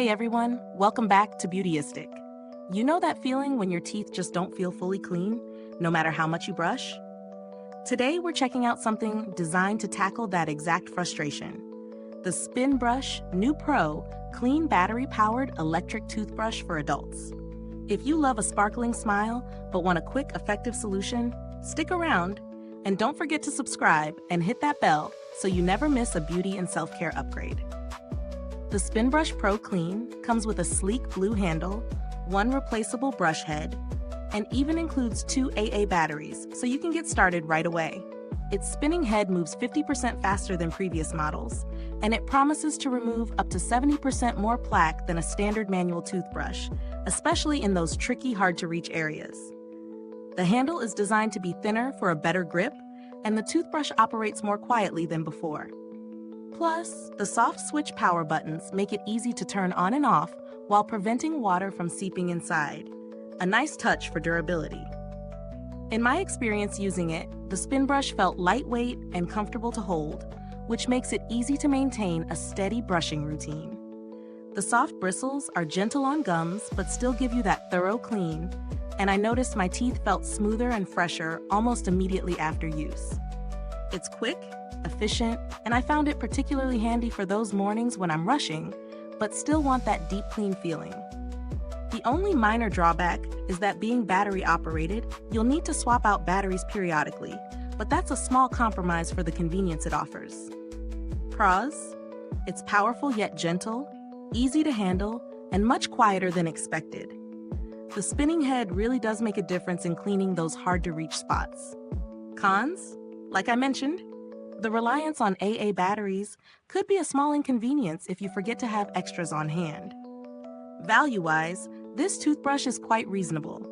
Hey everyone, welcome back to Beautyistic. You know that feeling when your teeth just don't feel fully clean, no matter how much you brush? Today we're checking out something designed to tackle that exact frustration. The Spinbrush PRO Clean battery-powered electric toothbrush for adults. If you love a sparkling smile but want a quick, effective solution, stick around. And don't forget to subscribe and hit that bell so you never miss a beauty and self-care upgrade. The Spinbrush PRO Clean comes with a sleek blue handle, one replaceable brush head, and even includes 2 AA batteries, so you can get started right away. Its spinning head moves 50% faster than previous models, and it promises to remove up to 70% more plaque than a standard manual toothbrush, especially in those tricky, hard-to-reach areas. The handle is designed to be thinner for a better grip, and the toothbrush operates more quietly than before. Plus, the soft switch power buttons make it easy to turn on and off while preventing water from seeping inside. A nice touch for durability. In my experience using it, the Spinbrush felt lightweight and comfortable to hold, which makes it easy to maintain a steady brushing routine. The soft bristles are gentle on gums but still give you that thorough clean, and I noticed my teeth felt smoother and fresher almost immediately after use. It's quick, efficient, and I found it particularly handy for those mornings when I'm rushing, but still want that deep clean feeling. The only minor drawback is that being battery operated, you'll need to swap out batteries periodically, but that's a small compromise for the convenience it offers. Pros: it's powerful yet gentle, easy to handle, and much quieter than expected. The spinning head really does make a difference in cleaning those hard-to-reach spots. Cons: like I mentioned, the reliance on AA batteries could be a small inconvenience if you forget to have extras on hand. Value-wise, this toothbrush is quite reasonable.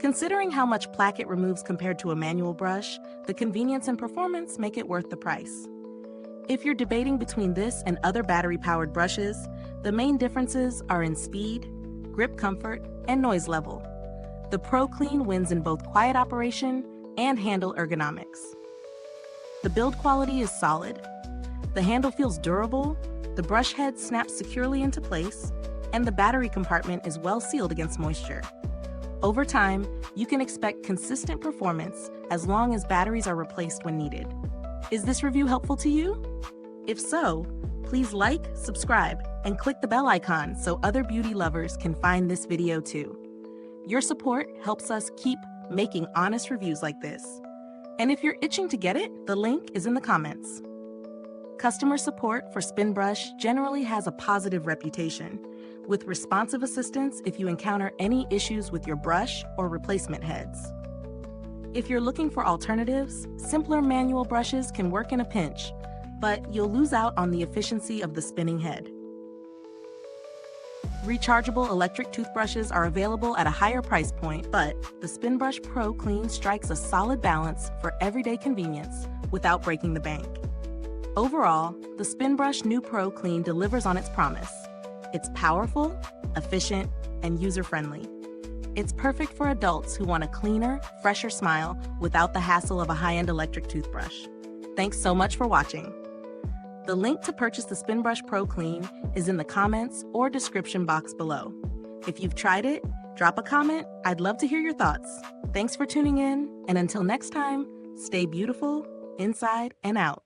Considering how much plaque it removes compared to a manual brush, the convenience and performance make it worth the price. If you're debating between this and other battery-powered brushes, the main differences are in speed, grip comfort, and noise level. The PRO Clean wins in both quiet operation and handle ergonomics. The build quality is solid, the handle feels durable, the brush head snaps securely into place, and the battery compartment is well sealed against moisture. Over time, you can expect consistent performance as long as batteries are replaced when needed. Is this review helpful to you? If so, please like, subscribe, and click the bell icon so other beauty lovers can find this video too. Your support helps us keep making honest reviews like this. And if you're itching to get it, the link is in the comments. Customer support for Spinbrush generally has a positive reputation, with responsive assistance if you encounter any issues with your brush or replacement heads. If you're looking for alternatives, simpler manual brushes can work in a pinch, but you'll lose out on the efficiency of the spinning head. Rechargeable electric toothbrushes are available at a higher price point, but the Spinbrush PRO Clean strikes a solid balance for everyday convenience without breaking the bank. Overall, the Spinbrush PRO Clean delivers on its promise. It's powerful, efficient, and user-friendly. It's perfect for adults who want a cleaner, fresher smile without the hassle of a high-end electric toothbrush. Thanks so much for watching. The link to purchase the Spinbrush PRO Clean is in the comments or description box below. If you've tried it, drop a comment. I'd love to hear your thoughts. Thanks for tuning in, and until next time, stay beautiful, inside and out.